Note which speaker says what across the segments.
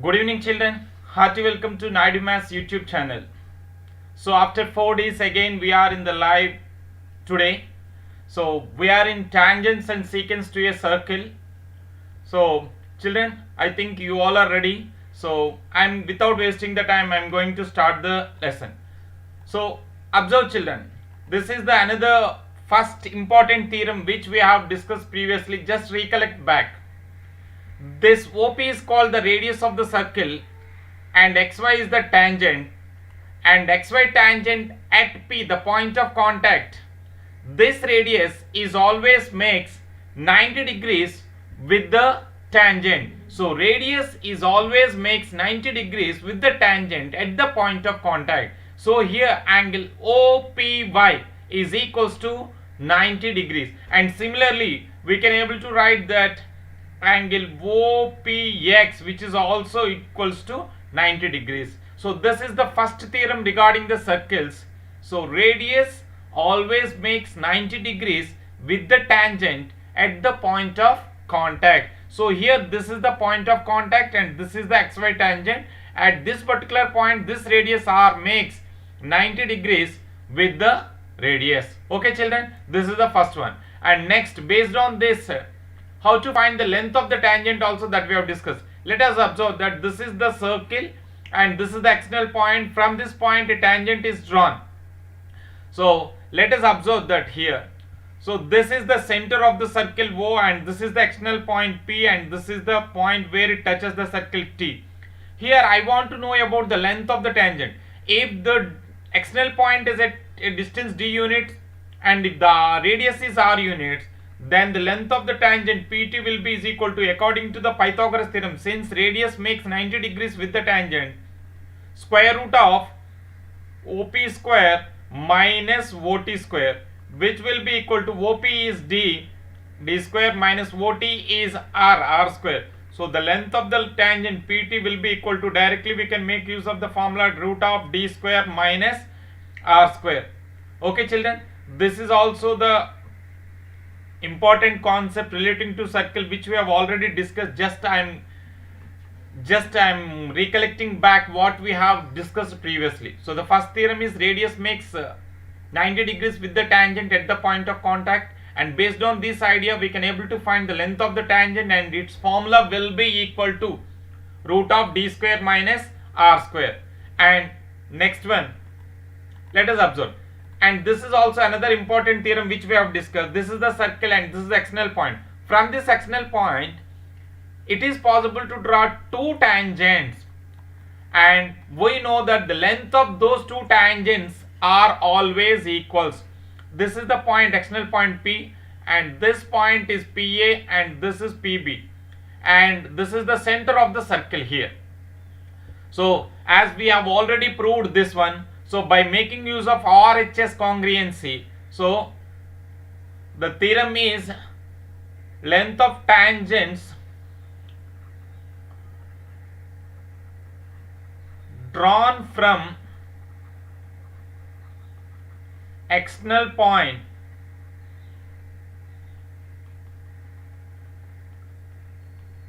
Speaker 1: Good evening, children. Hearty welcome to Naidu Maths YouTube channel. So after 4 days again we are in the live today. So we are in tangents and secants to a circle. So children, I think you all are ready. So I'm without wasting the time, I'm going to start the lesson. So observe, children. This is the another first important theorem which we have discussed previously. Just recollect back. This OP is called the radius of the circle and XY is the tangent, and XY tangent at P, the point of contact. This radius is always makes 90 degrees with the tangent. So radius is always makes 90 degrees with the tangent at the point of contact. So here angle OPY is equals to 90 degrees, and similarly we can able to write that angle OPX, which is also equals to 90 degrees. So this is the first theorem regarding the circles. So radius always makes 90 degrees with the tangent at the point of contact. So here this is the point of contact and this is the XY tangent. At this particular point, this radius R makes 90 degrees with the radius. Okay, children, this is the first one. And next, based on this, how to find the length of the tangent also that we have discussed. Let us observe that this is the circle and this is the external point. From this point a tangent is drawn. So let us observe that here. So this is the center of the circle O and this is the external point P and this is the point where it touches the circle T. Here I want to know about the length of the tangent. If the external point is at a distance d units and if the radius is r units, then the length of the tangent PT will be is equal to, according to the Pythagoras theorem, since radius makes 90 degrees with the tangent, square root of OP square minus OT square, which will be equal to OP is D square minus OT is R square. So the length of the tangent PT will be equal to, directly we can make use of the formula root of D square minus R square. Okay, children, this is also the important concept relating to circle which we have already discussed. I'm recollecting back what we have discussed previously. So the first theorem is radius makes 90 degrees with the tangent at the point of contact, and based on this idea we can able to find the length of the tangent, and its formula will be equal to root of D square minus R square. And next one, let us observe. And this is also another important theorem which we have discussed. This is the circle and this is the external point. From this external point, it is possible to draw two tangents, and we know that the length of those two tangents are always equals. This is the point, external point P, and this point is PA and this is PB, and this is the center of the circle here. So as we have already proved this one, so by making use of RHS congruency, so the theorem is length of tangents drawn from external point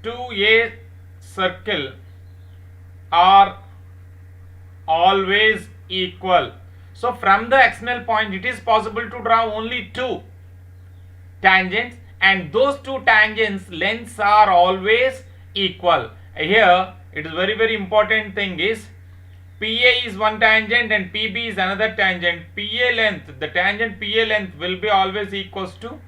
Speaker 1: to a circle are always equal. So from the external point it is possible to draw only two tangents, and those two tangents lengths are always equal. Here it is very important thing is PA is one tangent and PB is another tangent. PA length, the tangent PA length will be always equals to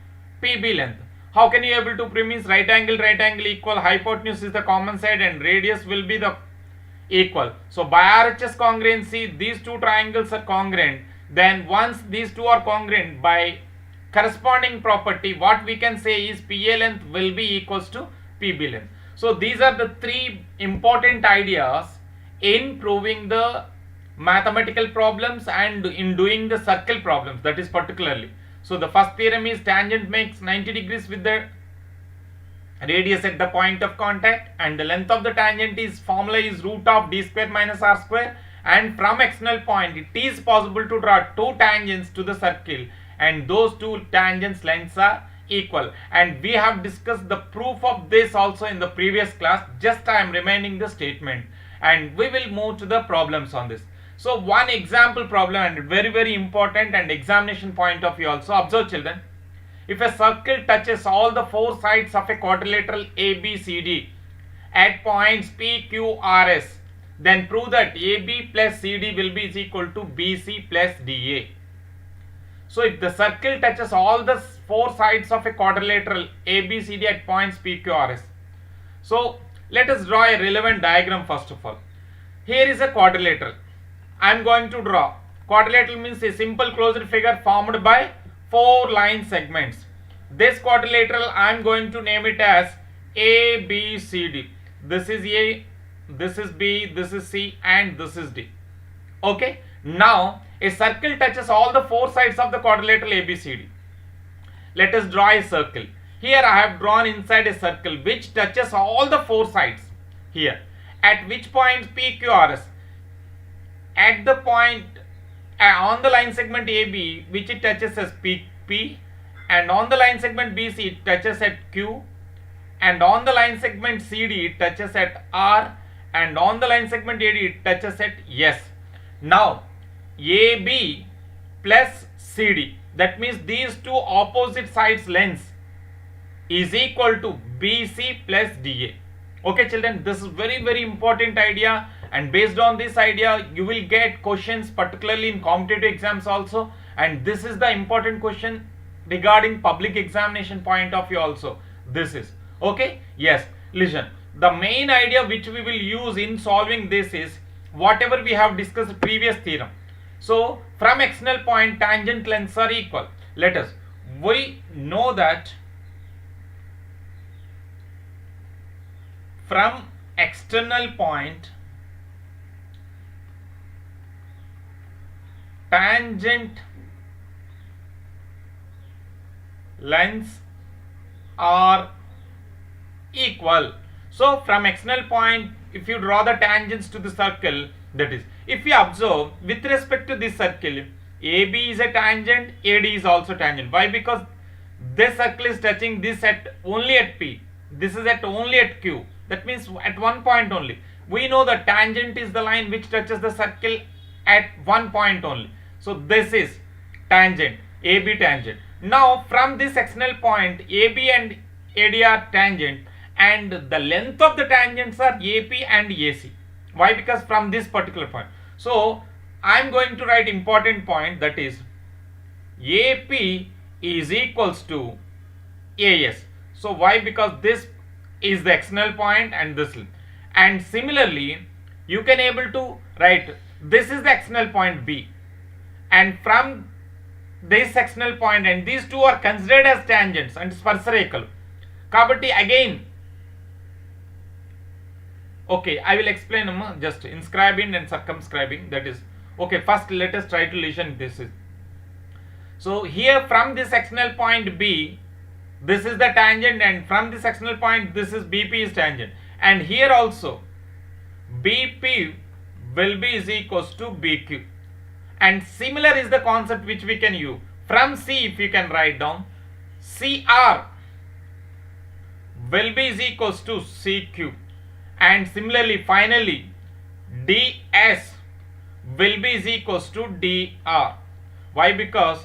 Speaker 1: PB length. How can you able to prove? Means right angle equal, hypotenuse is the common side and radius will be the equal. So by RHS congruency these two triangles are congruent. Then once these two are congruent, by corresponding property what we can say is PA length will be equals to PB length. So these are the three important ideas in proving the mathematical problems and in doing the circle problems, that is particularly. So the first theorem is tangent makes 90 degrees with the radius at the point of contact, and the length of the tangent is formula is root of D square minus R square, and from external point it is possible to draw two tangents to the circle and those two tangents lengths are equal, and we have discussed the proof of this also in the previous class. Just I am reminding the statement, and we will move to the problems on this. So one example problem, and very important and examination point of view also. Observe children, if a circle touches all the four sides of a quadrilateral ABCD at points P, Q, R, S, then prove that AB plus CD will be is equal to BC plus DA. So if the circle touches all the four sides of a quadrilateral ABCD at points P, Q, R, S. So let us draw a relevant diagram first of all. Here is a quadrilateral. I am going to draw. Quadrilateral means a simple closed figure formed by four line segments. This quadrilateral I am going to name it as ABCD. This is A, this is B, this is C, and this is D. Okay. Now a circle touches all the four sides of the quadrilateral ABCD. Let us draw a circle. Here I have drawn inside a circle which touches all the four sides. Here at which point P, Q, R, S? At the point on the line segment AB, which it touches as P, and on the line segment BC it touches at Q, and on the line segment CD it touches at R, and on the line segment AD it touches at S. Now AB plus CD, that means these two opposite sides lengths is equal to BC plus DA. Okay children, this is very important idea, and based on this idea you will get questions particularly in competitive exams also, and this is the important question regarding public examination point of view also. This is okay. Yes, listen, the main idea which we will use in solving this is whatever we have discussed previous theorem. So from external point tangent lengths are equal. We know that from external point tangent lengths are equal. So from external point, if you draw the tangents to the circle, that is, if you observe with respect to this circle, AB is a tangent, AD is also tangent. Why? Because this circle is touching this at only at P, this is at only at Q. That means at one point only. We know the tangent is the line which touches the circle at one point only. So this is tangent, AB tangent. Now from this external point, AB and AD are tangent, and the length of the tangents are AP and AC. Why? Because from this particular point. So I am going to write important point, that is AP is equals to AS. So why? Because this is the external point and this, and similarly you can able to write this is the external point B, and from this external point, and these two are considered as tangents and sparsarekal. Kabatti again, okay, I will explain just inscribing and circumscribing, that is okay. First let us try to listen this is. So here from this external point B, this is the tangent, and from this external point this is BP is tangent, and here also BP will be is equals to BQ. And similar is the concept which we can use from C. If you can write down, CR will be is equals to CQ, and similarly finally DS will be is equals to DR. Why? Because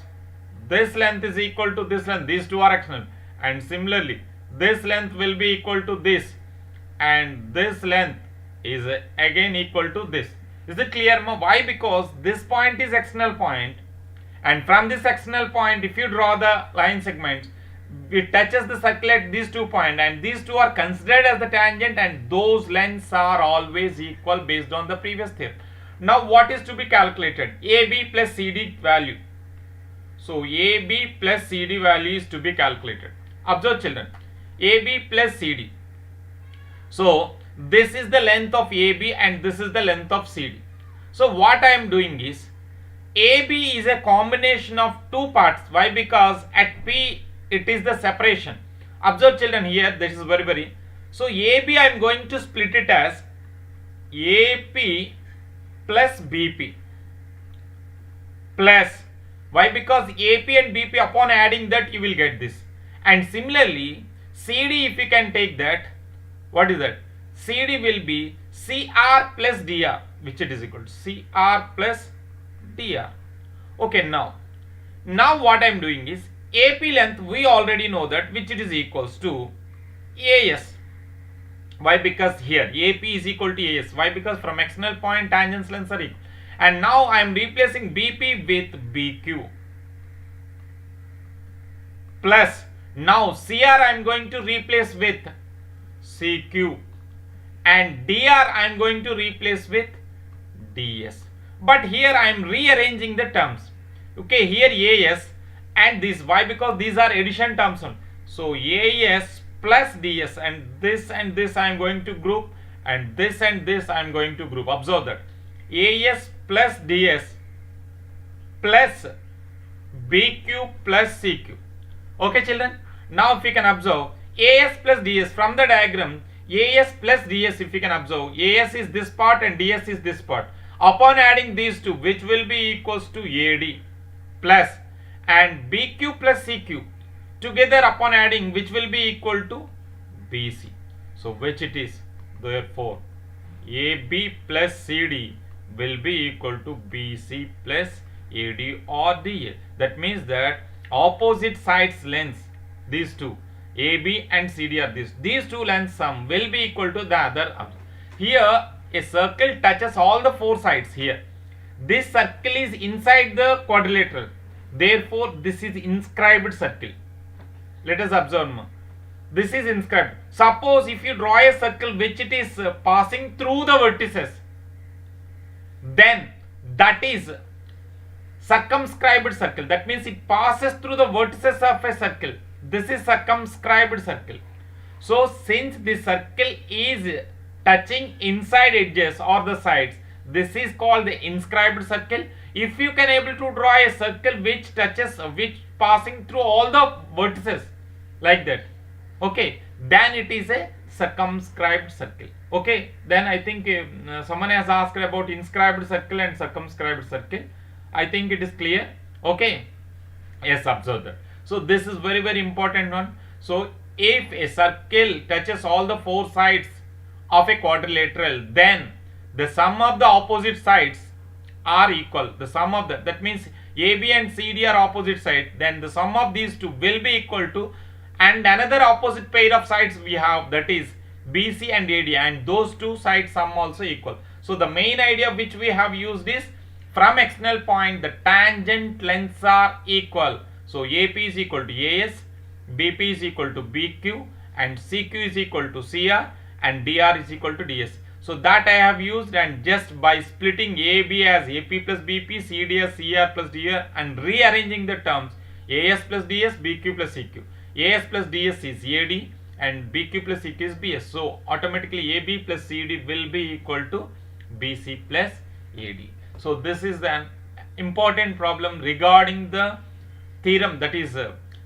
Speaker 1: this length is equal to this length, these two are external, and similarly this length will be equal to this, and this length is again equal to this. Is it clear? Why? Because this point is external point, and from this external point if you draw the line segments, it touches the circle at these 2 points, and these two are considered as the tangent, and those lengths are always equal based on the previous theorem. Now what is to be calculated? AB plus CD value. So AB plus CD value is to be calculated. Observe children, AB plus CD. So this is the length of AB and this is the length of CD. So what I am doing is, AB is a combination of two parts. Why? Because at P it is the separation. Observe children here, this is very. So AB I am going to split it as AP plus BP plus. Why? Because AP and BP upon adding that you will get this, And similarly, CD, if you can take that, what is that? CD will be CR plus DR, which it is equal to CR plus DR. Okay, now what I am doing is AP length, we already know that, which it is equals to AS. Why? Because here AP is equal to AS. Why? Because from external point tangents lengths are equal. And now I am replacing BP with BQ. Plus, now CR I am going to replace with CQ. And DR I am going to replace with DS. But here I am rearranging the terms. Okay, here AS and this. Why? Because these are addition terms. So AS plus DS, and this I am going to group, and this I am going to group. Observe that AS plus DS plus BQ plus CQ. Okay, children. Now if you can observe AS plus DS from the diagram, AS plus DS, if you can observe, AS is this part and DS is this part. Upon adding these two, which will be equals to AD plus and BQ plus CQ together upon adding, which will be equal to BC. So which it is, therefore AB plus CD will be equal to BC plus AD or DA. That means that opposite sides lengths, these two, AB and CD are this. These two lengths sum will be equal to the other. Here a circle touches all the four sides here. This circle is inside the quadrilateral. Therefore, this is inscribed circle. Let us observe more. This is inscribed. Suppose if you draw a circle which it is passing through the vertices, then that is circumscribed circle. That means it passes through the vertices of a circle. This is circumscribed circle. So since the circle is touching inside edges or the sides, this is called the inscribed circle. If you can able to draw a circle which touches, which passing through all the vertices like that, okay, then it is a circumscribed circle. Okay, then I think someone has asked about inscribed circle and circumscribed circle. I think it is clear. Okay, yes, observe that. So this is very, very important one. So if a circle touches all the four sides of a quadrilateral, then the sum of the opposite sides are equal. The sum of that means AB and CD are opposite sides, then the sum of these two will be equal to, and another opposite pair of sides we have, that is BC and AD, and those two sides sum also equal. So the main idea which we have used is, from external point the tangent lengths are equal. So AP is equal to AS, BP is equal to BQ, and CQ is equal to CR, and DR is equal to DS. So that I have used, and just by splitting AB as AP plus BP, CD as CR plus DR, and rearranging the terms AS plus DS, BQ plus CQ. AS plus DS is AD and BQ plus CQ is BS. So automatically AB plus CD will be equal to BC plus AD. So this is an important problem regarding the theorem, that is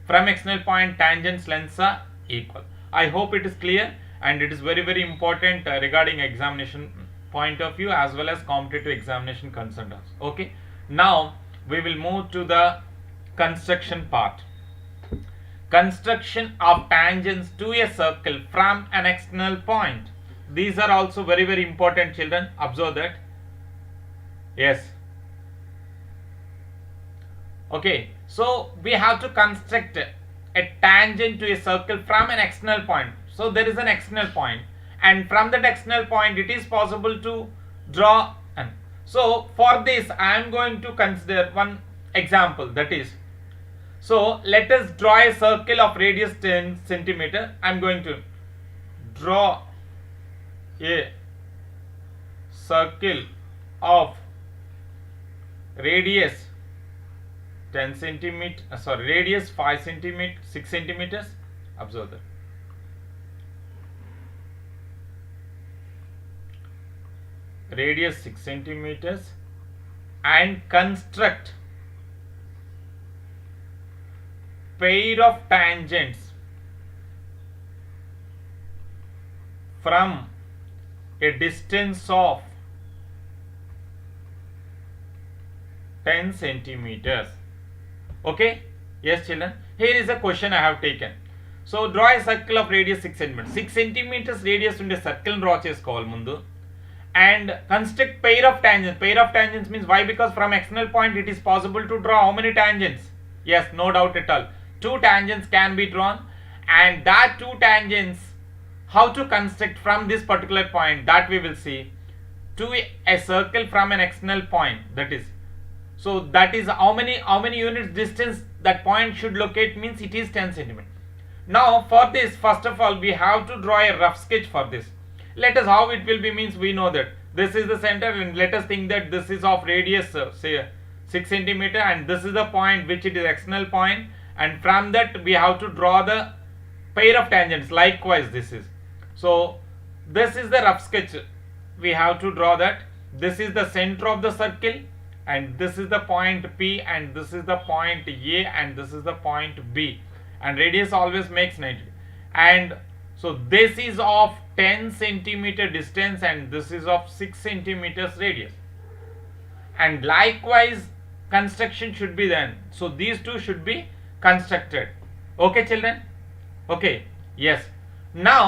Speaker 1: from external point tangents lengths are equal. I hope it is clear, and it is very, very important regarding examination point of view as well as competitive examination concerned us. Okay, now we will move to the construction part. Construction of tangents to a circle from an external point. These are also very, very important, children. Observe that. Yes. Okay, so we have to construct a tangent to a circle from an external point. So there is an external point, and from that external point it is possible to draw an. So for this I am going to consider one example, that is, so let us draw a circle of radius 10 centimeter. I am going to draw a circle of radius 10 centimeter, radius 5 centimeter, 6 centimeters. Observe that. Radius 6 centimeters, and construct pair of tangents from a distance of 10 centimeters. Okay, yes children, here is a question I have taken. So draw a circle of radius 6 centimetres 6 centimetres radius ఉండే circle draw చేసుకోవాలి ముందు. And construct pair of tangents. Pair of tangents means why? Because from external point it is possible to draw how many tangents? Yes, no doubt at all. 2 tangents can be drawn, and that 2 tangents, how to construct from this particular point, that we will see, to a circle from an external point. That is, so that is how many units distance that point should locate, means it is 10 centimeters. Now for this, first of all we have to draw a rough sketch for this. Let us, how it will be, means we know that this is the center, and let us think that this is of radius say 6 centimeter, and this is the point which it is external point, and from that we have to draw the pair of tangents. Likewise this is, so this is the rough sketch. We have to draw that this is the center of the circle, and this is the point P, and this is the point A, and this is the point B, and radius always makes 90, and so this is of 10 centimeter distance, and this is of 6 centimeters radius, and likewise construction should be done. So these two should be constructed. Okay children? Okay, yes. Now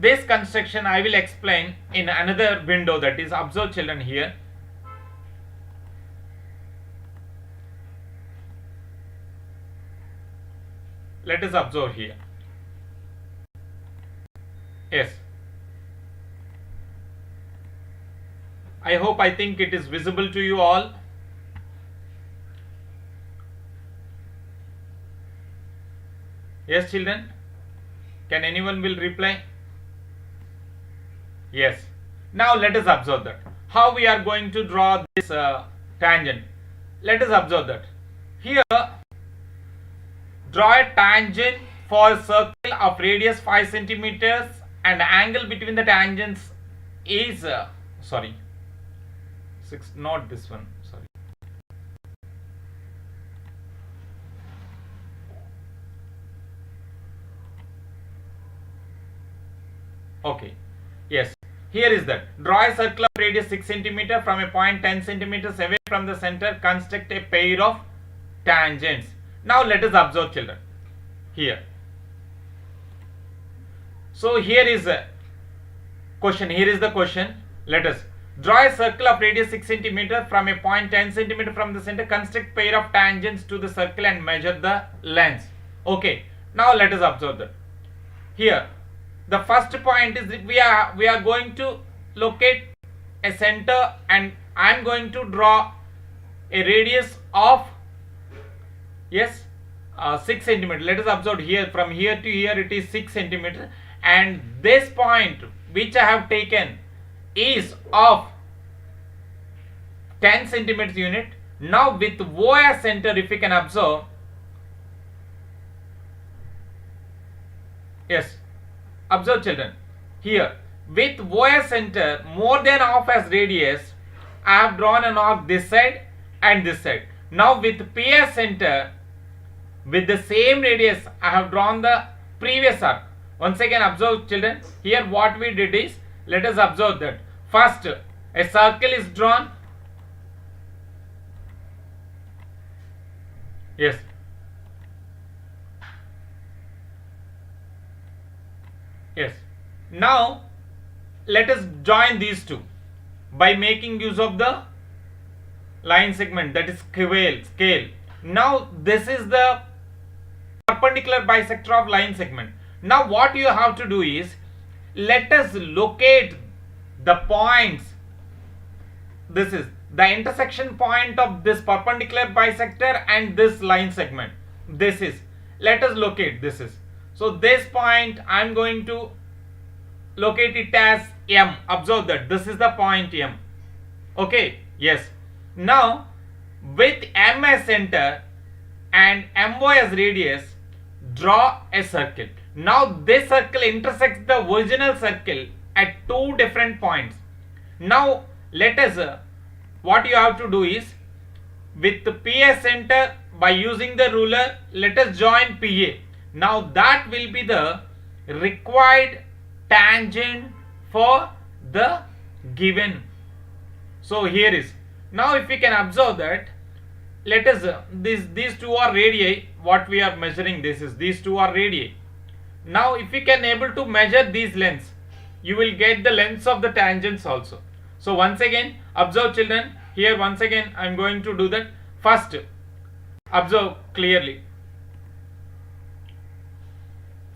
Speaker 1: this construction I will explain in another window, that is, observe children here. Let us observe here. Yes, I think it is visible to you all. Yes children, can anyone will reply? Yes. Now let us observe that how we are going to draw this tangent. Let us observe that here, draw a tangent for a circle of radius 5 centimeters, and angle between the tangents is 6, not this one, sorry. Okay, yes, here is that. Draw a circle of radius 6 centimeter from a point 10 centimeters away from the center. Construct a pair of tangents. Now let us observe children here. So here is a question. Here is the question. Let us draw a circle of radius 6 centimeter from a point 10 centimeter from the center. Construct pair of tangents to the circle and measure the lengths. Okay. Now let us observe that. Here, the first point is that we are going to locate a center, and I am going to draw a radius of 6 centimeter. Let us observe here, from here to here it is 6 centimeter, and this point which I have taken is of 10 centimeters unit. Now with O as center, if you can observe, yes, observe children here, with O as center more than half as radius, I have drawn an arc this side and this side. Now with P as center, with the same radius, I have drawn the previous arc. Once again observe children, here what we did is, let us observe that first a circle is drawn. Yes, yes. Now let us join these two by making use of the line segment, that is scale. Now this is the perpendicular bisector of line segment. Now what you have to do is, let us locate the points. This is the intersection point of this perpendicular bisector and this line segment. This is, let us locate, this is. So this point I am going to locate it as M. Observe that this is the point M. Okay, yes. Now with M as center and MO as radius, draw a circle. Now this circle intersects the original circle at two different points. Now let us, what you have to do is, with the P as center, by using the ruler, let us join PA. Now that will be the required tangent for the given. So here is, now if we can observe that, let us, these two are radii, what we are measuring, this is, these two are radii. Now if you can able to measure these lengths, you will get the lengths of the tangents also. So once again, observe children, here once again I am going to do that. First, observe clearly.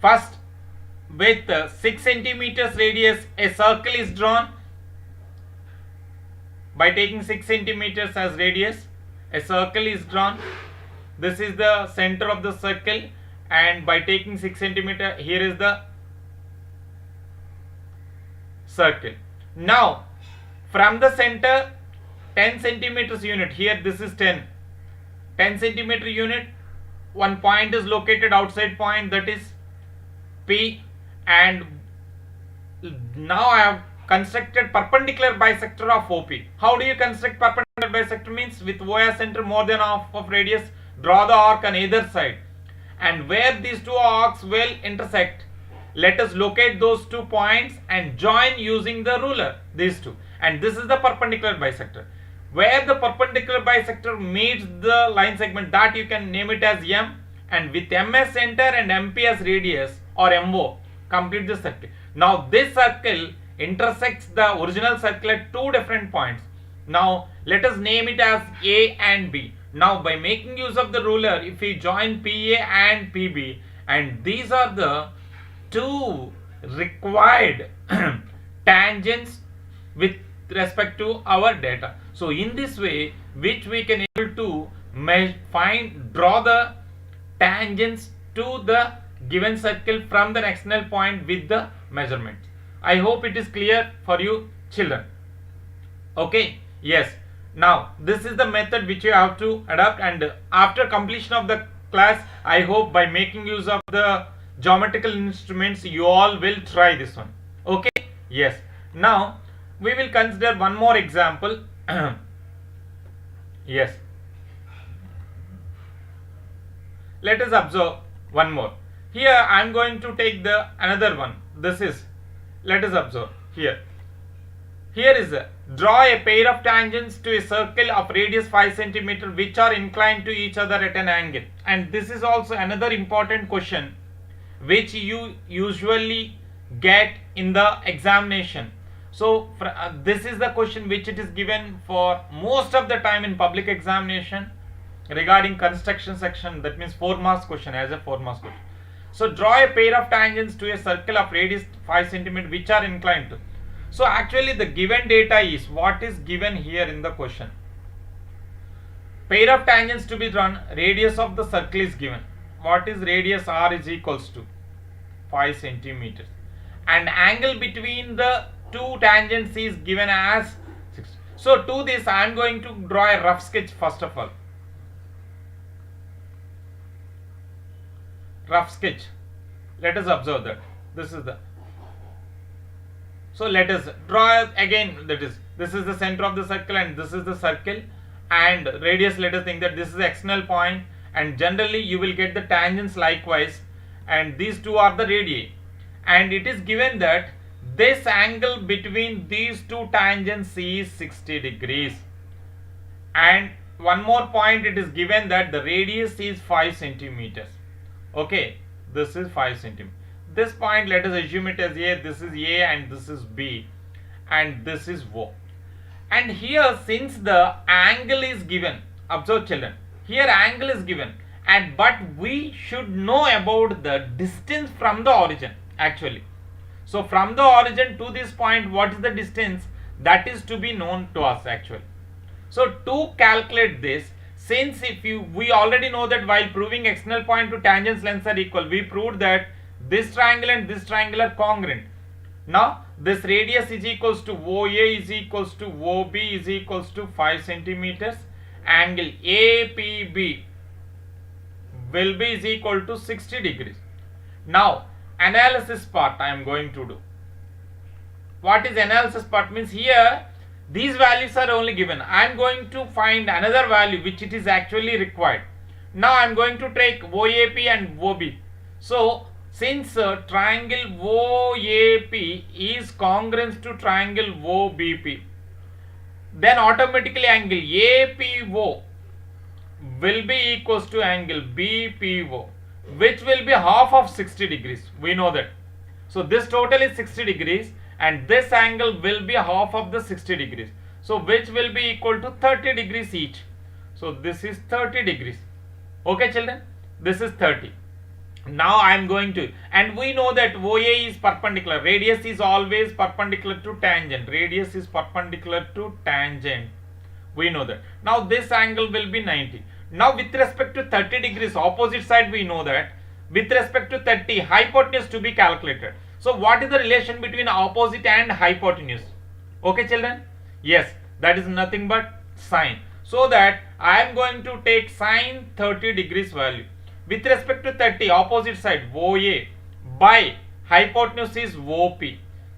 Speaker 1: First, with 6 centimeters radius, a circle is drawn. By taking 6 centimeters as radius, a circle is drawn. This is the center of the circle, and by taking 6 centimeter, here is the circle. Now, from the center, 10 centimeters unit, here this is 10 centimeter unit, one point is located outside point, that is P, and now I have constructed perpendicular bisector of OP. How do you construct perpendicular bisector? Means with O as center more than half of radius, draw the arc on either side, and where these two arcs will intersect, let us locate those 2 points and join using the ruler, these two, and this is the perpendicular bisector. Where the perpendicular bisector meets the line segment, that you can name it as M, and with M as center and MP as radius or MO, complete the circle. Now this circle intersects the original circle at 2 different points. Now let us name it as A and B. Now by making use of the ruler, if we join PA and PB, and these are the 2 required tangents with respect to our data. So in this way, which we can able to draw the tangents to the given circle from the external point with the measurement. I hope it is clear for you children. Okay, yes. Now this is the method which you have to adopt, and after completion of the class, I hope by making use of the geometrical instruments you all will try this one. Okay, yes. Now we will consider one more example. Yes, let us observe one more. Here I am going to take the another one. This is, let us observe here. Here is draw a pair of tangents to a circle of radius 5 cm which are inclined to each other at an angle. And this is also another important question which you usually get in the examination. So this is the question which it is given for most of the time in public examination regarding construction section, that means 4 marks question, as a 4 marks question. So draw a pair of tangents to a circle of radius 5 cm which are inclined to. So actually the given data is what is given here in the question. Pair of tangents to be drawn, radius of the circle is given. What is radius? R is equals to 5 centimeters, and angle between the 2 tangents is given as 6. So to this I am going to draw a rough sketch first of all. Rough sketch. Let us observe that. This is the. So let us draw again, that is, this is the center of the circle and this is the circle, and radius, let us think that this is the external point, and generally you will get the tangents likewise, and these two are the radii, and it is given that this angle between these 2 tangents is 60 degrees, and one more point, it is given that the radius is 5 centimeters. Okay, this is 5 centimeters. This point, let us assume it as A, this is A and this is B, and this is O. And here, since the angle is given, observe children, here angle is given, and but we should know about the distance from the origin actually. So from the origin to this point, what is the distance? That is to be known to us actually. So to calculate this, since we already know that while proving external point to tangents lengths are equal, we proved that this triangle and this triangle are congruent. Now this radius is equals to OA is equals to OB is equals to 5 centimeters. Angle APB will be is equal to 60 degrees. Now analysis part I am going to do. What is analysis part? Means here these values are only given. I am going to find another value which it is actually required. Now I am going to take OAP and OB. So since triangle OAP is congruent to triangle OBP, then automatically angle APO will be equals to angle BPO. which will be half of 60 degrees. We know that. So this total is 60 degrees and this angle will be half of the 60 degrees. So which will be equal to 30 degrees each. So this is 30 degrees. Okay children, this is 30. Now I am going to, and we know that OA is perpendicular. Radius is always perpendicular to tangent. Radius is perpendicular to tangent. We know that. Now this angle will be 90. Now with respect to 30 degrees opposite side, we know that with respect to 30 hypotenuse to be calculated. So what is the relation between opposite and hypotenuse? Okay children? Yes, that is nothing but sine. So that I am going to take sine 30 degrees value. With respect to 30 opposite side OA by hypotenuse is OP.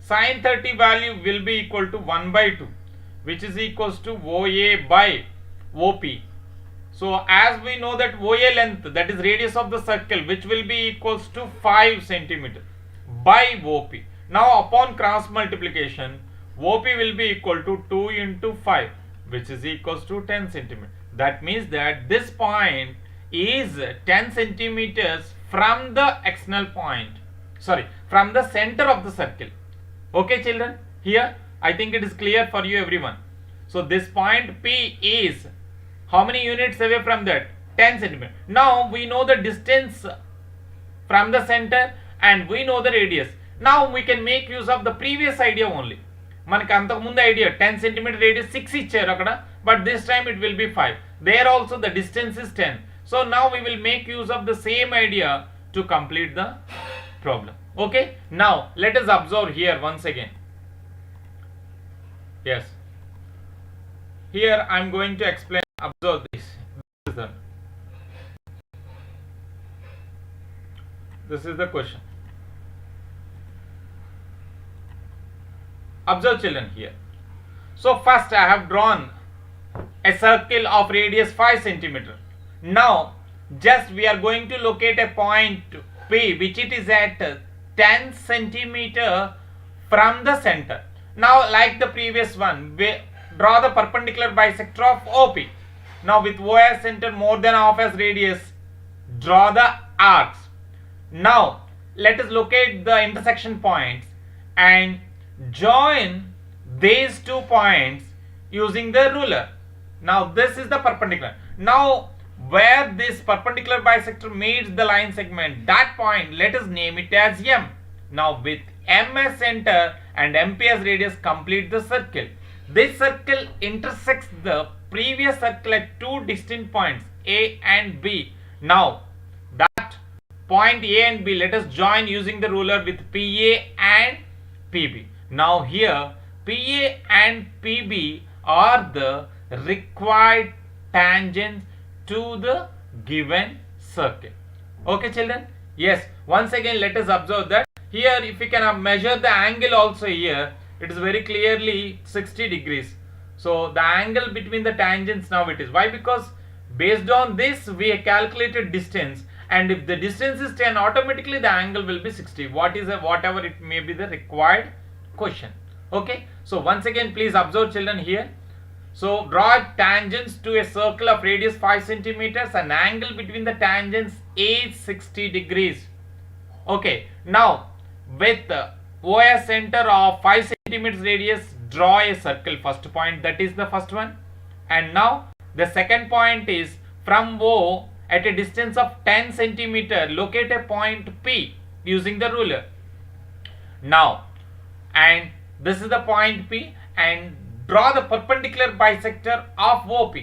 Speaker 1: Sine 30 value will be equal to 1 by 2, which is equals to OA by OP. So as we know that OA length, that is radius of the circle, which will be equals to 5 centimeter by OP. Now upon cross multiplication, OP will be equal to 2 into 5, which is equals to 10 centimeter. That means that this point is 10 centimeters from the external point, from the center of the circle. Okay children, here I think it is clear for you everyone. So this point P is how many units away from that? 10 centimeters. Now we know the distance from the center and we know the radius. Now we can make use of the previous idea only. మనకి అంతకు ముందు idea 10 centimeter radius 6 ఇచ్చారు అక్కడ, but this time it will be 5. There also the distance is 10. So now we will make use of the same idea to complete the problem. Okay, now let us observe here once again. Yes, here I am going to explain. Observe this. This is the question. Observe children here. So first I have drawn a circle of radius 5 centimeter. Now just we are going to locate a point P which it is at 10 centimeter from the center. Now like the previous one, we draw the perpendicular bisector of OP. Now with O as center more than half as radius, draw the arcs. Now let us locate the intersection points and join these 2 points using the ruler. Now this is the perpendicular. Now where this perpendicular bisector meets the line segment, that point let us name it as M. Now with M as center and MP as radius, complete the circle. This circle intersects the previous circle at 2 distinct points A and B. Now that point A and B let us join using the ruler with PA and PB. Now here PA and PB are the required tangents to the given circle. Okay children? Yes, once again let us observe that here if we can measure the angle also here, it is very clearly 60 degrees. So the angle between the tangents now it is. Why? Because based on this we calculated distance, and if the distance is 10, automatically the angle will be 60. Whatever it may be the required question. Okay, so once again please observe children here. So draw tangents to a circle of radius 5 centimeters and angle between the tangents is 60 degrees. Okay, now with O as center of 5 centimeters radius, draw a circle. First point, that is the first one, and now the second point is from O at a distance of 10 centimeter, locate a point P using the ruler. Now and this is the point P, and draw the perpendicular bisector of OP,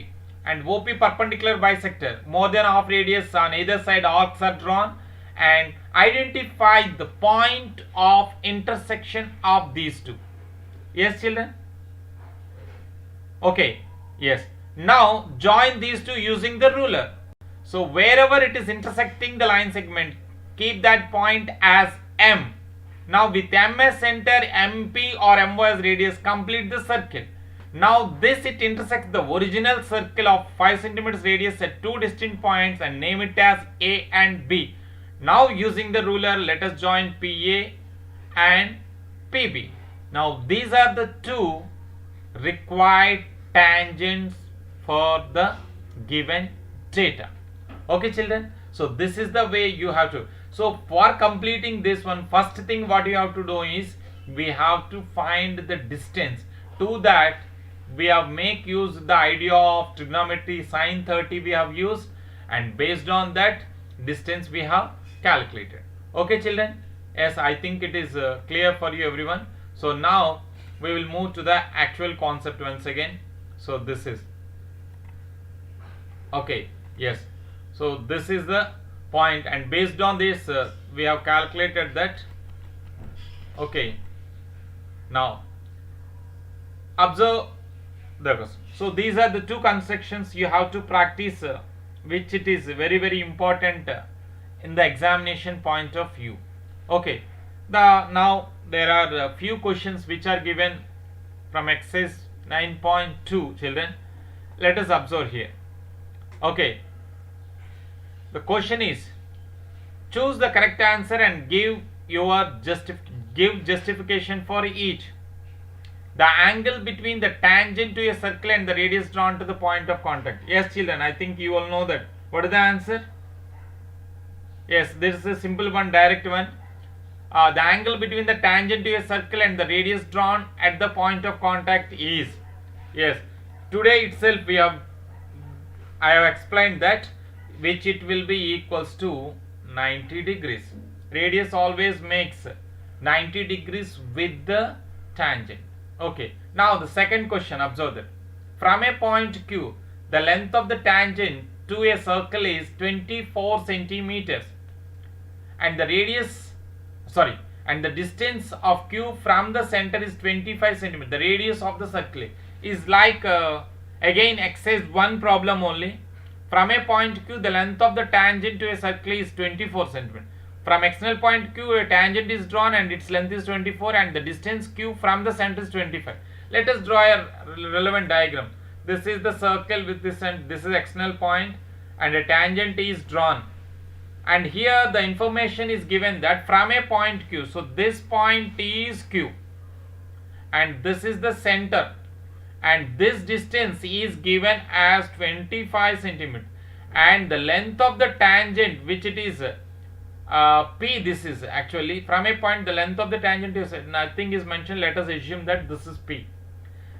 Speaker 1: and OP perpendicular bisector more than half radius on either side, arcs are drawn, and identify the point of intersection of these two. Yes children? Okay, yes. Now join these two using the ruler. So wherever it is intersecting the line segment, keep that point as M. Now with M as center, MP or MO as radius, complete the circle. Now this it intersects the original circle of 5 centimeters radius at 2 distinct points and name it as A and B. Now using the ruler let us join PA and PB. Now these are the 2 required tangents for the given data. Okay children, So this is the way you have to. So for completing this one, first thing what you have to do is we have to find the distance. To that we have make use the idea of trigonometry sin 30 we have used, and based on that distance we have calculated. Okay children, yes, I think it is clear for you everyone. So now we will move to the actual concept once again. So this is okay, yes, so this is the point, and based on this we have calculated that. Okay, now observe the question. So these are the two constructions you have to practice, which it is very important in the examination point of view. Okay, now there are a few questions which are given from exercise 9.2 children. Let us observe here. Okay, the question is, choose the correct answer and give your justification for each. The angle between the tangent to a circle and the radius drawn to the point of contact. Yes children, I think you all know that. What is the answer? Yes, this is a simple one, direct one. The angle between the tangent to a circle and the radius drawn at the point of contact is, yes, today itself I have explained that, which it will be equals to 90 degrees. Radius always makes 90 degrees with the tangent. Okay, now the second question, observe that. From a point Q, the length of the tangent to a circle is 24 centimeters and the distance of Q from the center is 25 centimeters. The radius of the circle is like again exercise 1 problem only. From a point Q, the length of the tangent to a circle is 24 centimeters. From external point Q, a tangent is drawn and its length is 24 and the distance Q from the center is 25. Let us draw a relevant diagram. This is the circle with this, and this is external point, and a tangent is drawn. And here the information is given that from a point Q, so this point is Q and this is the center, and this distance is given as 25 centimeters, and the length of the tangent, which it is P, this is actually from a point, the length of the tangent is nothing is mentioned, let us assume that this is P,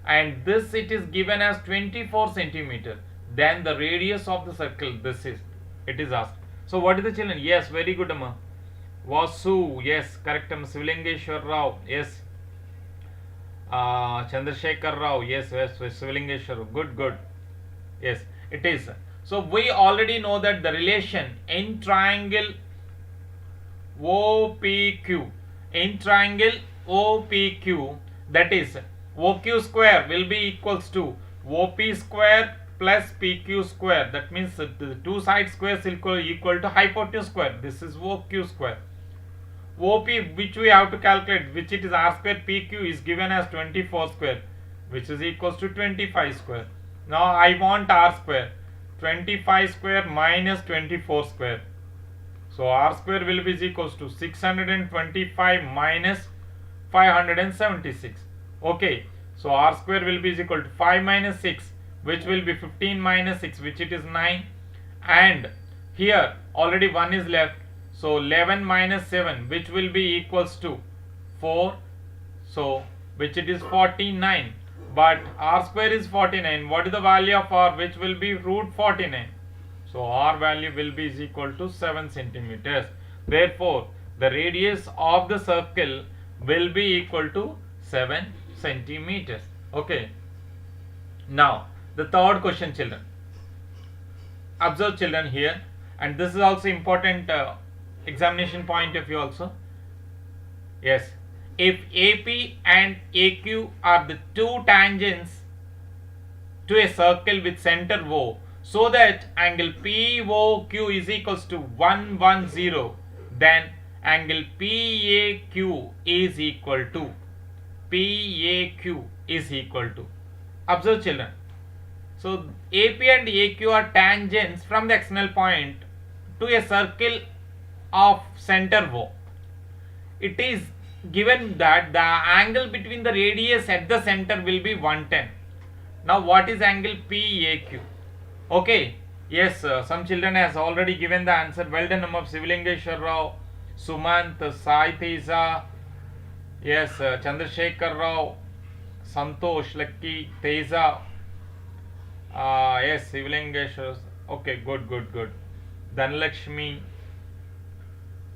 Speaker 1: and this it is given as 24 centimeters. Then the radius of the circle, this is, it is asked. So what is the children? Yes, very good Amma. Vasu, yes, correct Amma. Sivalingeshwar Rao, yes. Chandrasekhar Rao, yes, Sivalingeshwar, good, yes, it is. So we already know that the relation in triangle OPQ, that is OQ square will be equals to OP square plus PQ square. That means the two side squares equal to hypotenuse square. This is OQ square. OP, which we have to calculate, which it is R square, PQ is given as 24 square, which is equals to 25 square. Now I want R square. 25 square minus 24 square. So R square will be equals to 625 minus 576. Okay. So R square will be equal to 5 minus 6, which will be 15 minus 6, which it is 9. And here already 1 is left. So 11 minus 7, which will be equals to 4. So which it is 49. But R square is 49. What is the value of R? Which will be root 49. So R value will be equal to 7 centimeters. Therefore, the radius of the circle will be equal to 7 centimeters. Okay. Now, the third question, children. Observe children here, and this is also important examination point of view also. Yes. If AP and AQ are the two tangents to a circle with center O, so that angle POQ is equals to 110, then angle PAQ is equal to Observe children. So AP and AQ are tangents from the external point to a circle of center O. It is given that the angle between the radius at the center will be 110. Now what is angle PAQ? Okay, Yes, some children has already given the answer. Well done, of Sivalingeshwar Rao, Sumant, Sai Teja, yes, Chandrasekhar Rao, Santosh, Lucky, Teja, yes, Sivalingeshwar. Okay, good. Dhanlakshmi,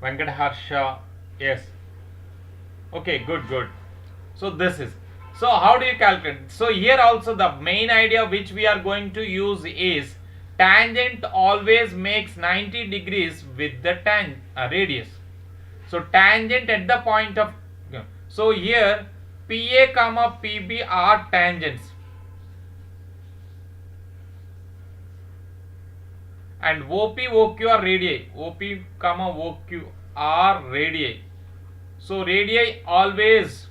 Speaker 1: Venkat Harsha, yes. Okay, good. So this is. So how do you calculate? So here also the main idea which we are going to use is tangent always makes 90 degrees with the radius. So tangent at the point of, so here PA comma PB are tangents and OP OQ are radii. OP comma OQ are radii. So radii always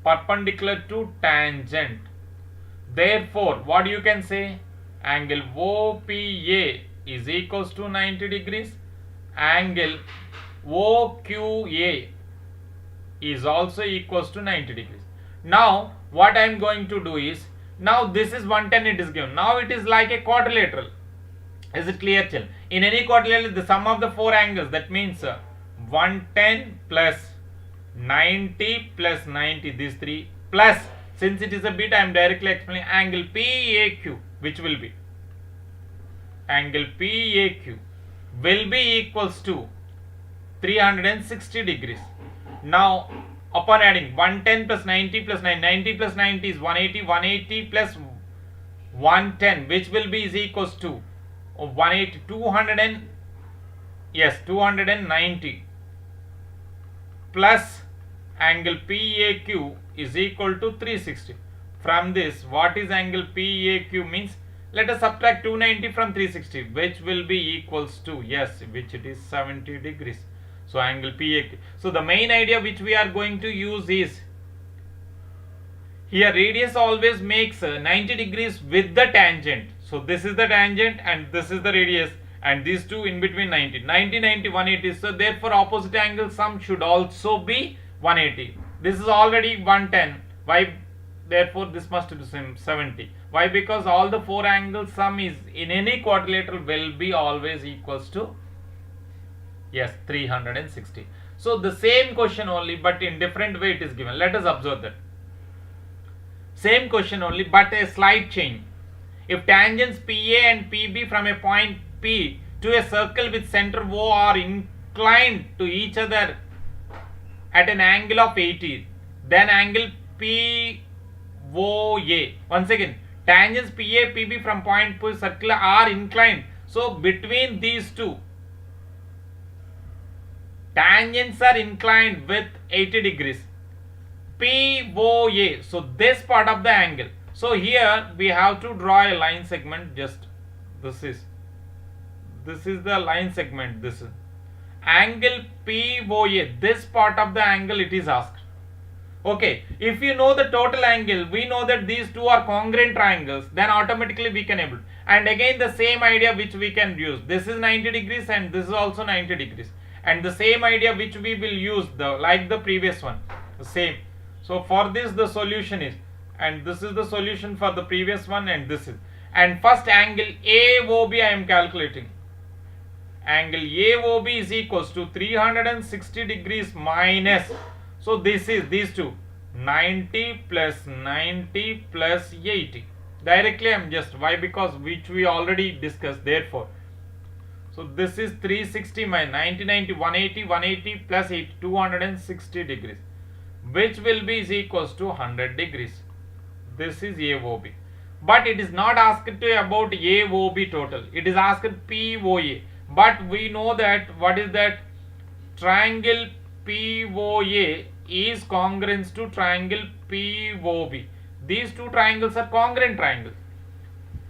Speaker 1: perpendicular to tangent. Therefore, what you can say? Angle OPA is equals to 90 degrees. Angle OQA is also equals to 90 degrees. Now, what I am going to do is, now this is 110 it is given. Now it is like a quadrilateral. Is it clear, children? In any quadrilateral, the sum of the four angles, that means 110 plus 90 plus 90, these three, plus, since it is a bit, I am directly explaining, angle PAQ, which will be, angle PAQ will be equals to 360 degrees. Now, upon adding 110 plus 90 plus 90 plus 90 is 180, 180 plus 110, which will be is equals to 180, 200 and, yes, 290 plus angle PAQ is equal to 360. From this, what is angle PAQ means? Let us subtract 290 from 360, which will be equals to, yes, which it is 70 degrees. So angle PAQ. So the main idea which we are going to use is, here radius always makes 90 degrees with the tangent. So this is the tangent and this is the radius, and these two in between 90, 180. So therefore opposite angle sum should also be 180. This is already 110. Why? Therefore this must be 70. Why? Because all the four angles sum is in any quadrilateral will be always equals to, yes, 360. So the same question only, but in different way it is given. Let us observe that. Same question only, but a slight change. If tangents PA and PB from a point P to a circle with center O are inclined to each other at an angle of 80, then angle POA. Once again, tangents PA PB from point P circle are inclined. So between these two, tangents are inclined with 80 degrees. POA. So this part of the angle. So here we have to draw a line segment. Just this is the line segment. This is angle POA. This part of the angle it is asked. Okay, if you know the total angle, we know that these two are congruent triangles, then automatically we can able. And again the same idea which we can use. This is 90 degrees and this is also 90 degrees. And the same idea which we will use, like the previous one, the same. So for this the solution is, and this is the solution for the previous one, and this is, and first angle AOB I am calculating. Angle AOB is equals to 360 degrees minus, so this is these two, 90 plus 90 plus 80. Directly I am just, why? Because which we already discussed, therefore. So this is 360 minus 90, 90, 180, 180 plus 8, 260 degrees, which will be is equals to 100 degrees. This is AOB. But it is not asked to about AOB total. It is asked POA. But we know that, what is that? Triangle POA is congruent to triangle POB. These two triangles are congruent triangles.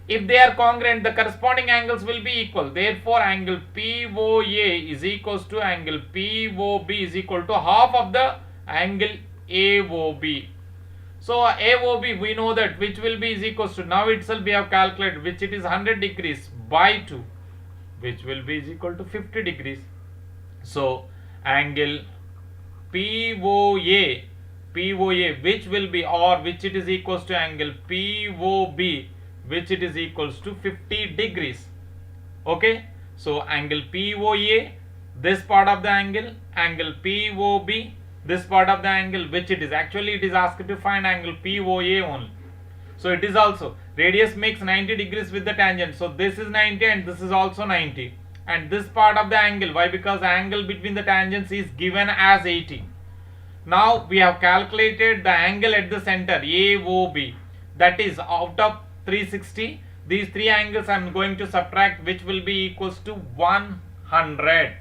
Speaker 1: If they are congruent, the corresponding angles will be equal. Therefore, angle POA is equals to angle POB is equal to half of the angle AOB. So AOB we know that which will be is equals to, now itself we have calculated, which it is 100 degrees by 2, which will be is equal to 50 degrees. So angle POA which will be, or which it is equals to angle POB which it is equals to 50 degrees. Okay, so angle POA, this part of the angle POB, this part of the angle, which it is actually it is asked to find angle POA only. So it is also radius makes 90 degrees with the tangent, so this is 90 and this is also 90, and this part of the angle, why? Because the angle between the tangents is given as 80. Now we have calculated the angle at the center AOB, that is out of 360, these three angles I am going to subtract, which will be equals to 100.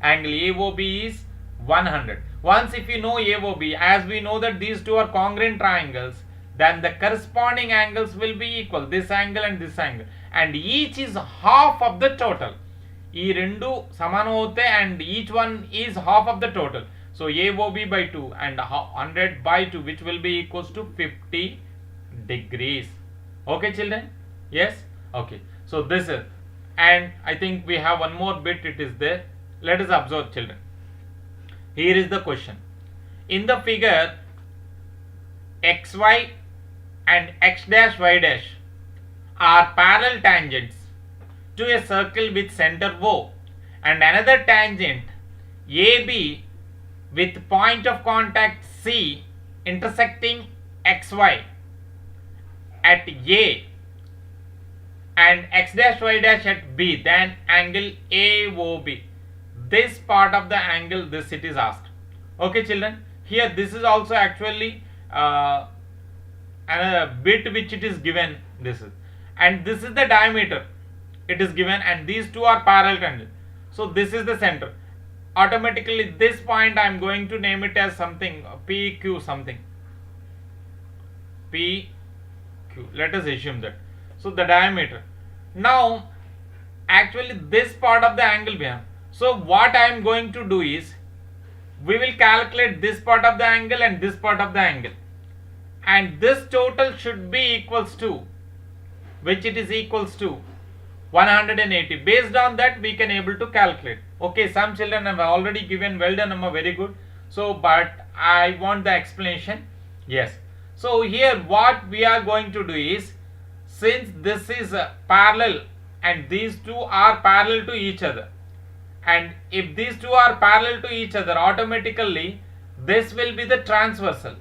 Speaker 1: Angle AOB is 100. Once if you know AOB, as we know that these two are congruent triangles, then the corresponding angles will be equal, this angle and this angle, and each is half of the total. ఈ రెండు సమానం అవుతాయి and each one is half of the total. So AOB by 2 and 100 by 2, which will be equals to 50 degrees. Okay children? Yes? Okay. So this is, and I think we have one more bit, it is there. Let us observe children. Here is the question. In the figure, XY and X dash Y dash are parallel tangents to a circle with center O, and another tangent AB with point of contact C intersecting XY at A and X dash Y dash at B, then angle AOB. This part of the angle, this it is asked. Okay children, here this is also actually another bit which it is given, this is, and this is the diameter it is given, and these two are parallel tangents. So this is the center. Automatically this point I am going to name it as something PQ something, PQ, let us assume that. So the diameter. Now actually this part of the angle we have. So what I am going to do is, we will calculate this part of the angle and this part of the angle, and this total should be equals to, which it is equals to 180. Based on that we can able to calculate. Okay, some children have already given, well done Amma, very good. So but I want the explanation. Yes, so here what we are going to do is, since this is parallel and these two are parallel to each other, and if these two are parallel to each other, automatically this will be the transversal,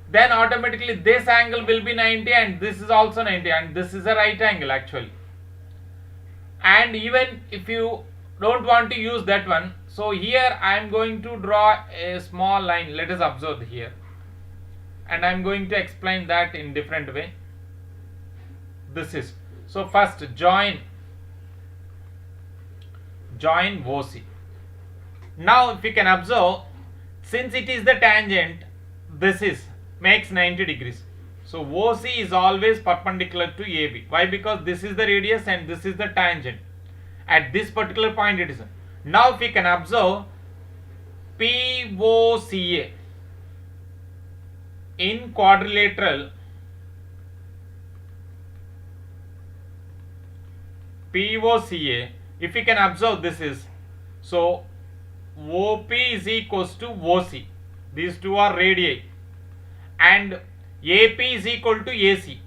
Speaker 1: then automatically this angle will be 90 and this is also 90, and this is a right angle actually. And even if you don't want to use that one, so here I am going to draw a small line, let us observe here, and I am going to explain that in different way. This is, so first join OC. Now if you can observe, since it is the tangent, this is makes 90 degrees. So OC is always perpendicular to AB. Why? Because this is the radius and this is the tangent. At this particular point it is. Now if you can observe, POCA in quadrilateral, POCA, if you can observe, this is, so OP is equals to OC, these two are radii, and AP is equal to AC,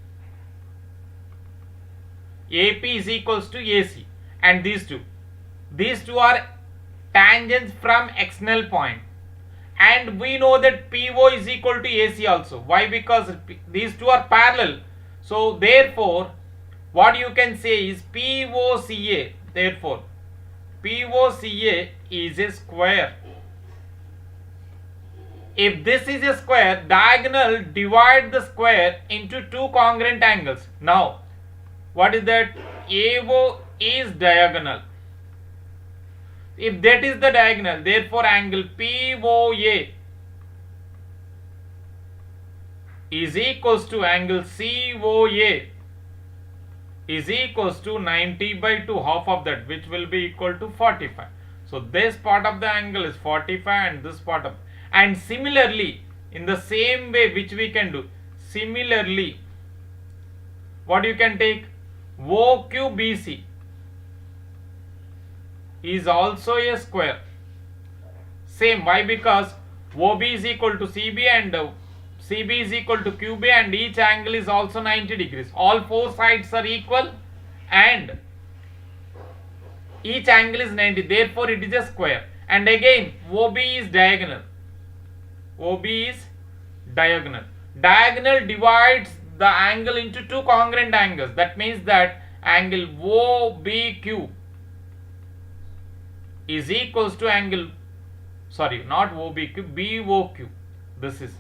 Speaker 1: AP is equals to AC, and these two are tangents from external point, and we know that PO is equal to AC also. Why? Because these two are parallel. So therefore what you can say is POCA, therefore POCA is a square. If this is a square, diagonal divide the square into two congruent angles. Now what is that? AO is diagonal. If that is the diagonal, therefore angle POA is equals to angle COA is equals to 90 by 2, half of that, which will be equal to 45. So this part of the angle is 45 and this part of, and similarly in the same way which we can do, similarly what you can take, OQBC is also a square. Same. Why? Because OB is equal to CB and CB is equal to QB and each angle is also 90 degrees. All four sides are equal and each angle is 90. Therefore, it is a square. And again, OB is diagonal. OB is diagonal. Diagonal divides the angle into two congruent angles. That means that angle OBQ is equals to angle, sorry, not OBQ, BOQ. This is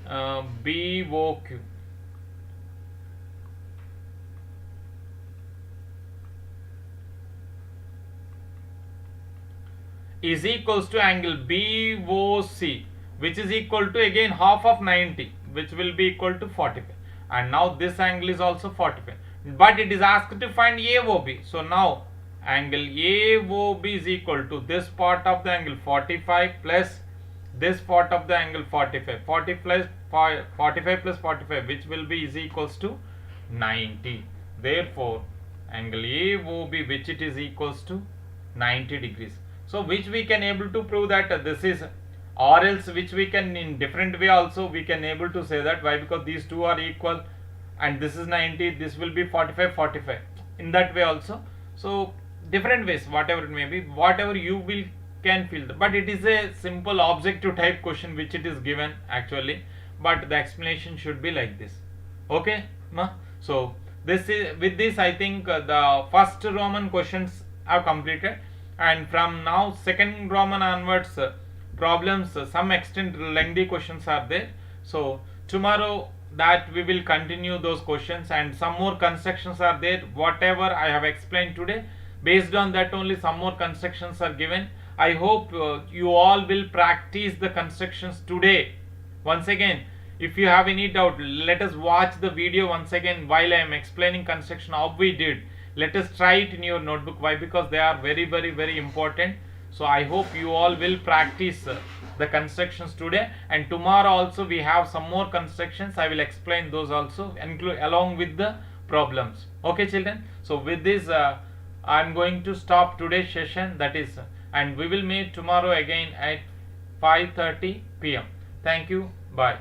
Speaker 1: BOQ. Is equals to angle BOC, which is equal to again half of 90, which will be equal to 45. And now this angle is also 45. But it is asked to find AOB. So now angle AOB is equal to this part of the angle 45 plus this part of the angle 45. 45 plus 45, which will be is equals to 90. Therefore, angle AOB, which it is equals to 90 degrees. So which we can able to prove that this is, or else which we can in different way also we can able to say that. Why? Because these two are equal and this is 90, this will be 45 in that way also. So different ways, whatever it may be, whatever you will can feel, but it is a simple objective type question which it is given actually, but the explanation should be like this. Okay, so this is, with this I think the first Roman questions are completed, and from now second Roman onwards problems, some extent lengthy questions are there. So tomorrow that we will continue those questions, and some more constructions are there. Whatever I have explained today, based on that only some more constructions are given. I hope you all will practice the constructions today. Once again, if you have any doubt, let us watch the video once again while I am explaining construction how we did. Let us try it in your notebook. Why? Because they are very important. So I hope you all will practice the constructions today, and tomorrow also we have some more constructions. I will explain those also, include along with the problems. Okay children, so with this I am going to stop today's session, that is, and we will meet tomorrow again at 5:30 p.m. Thank you. Bye.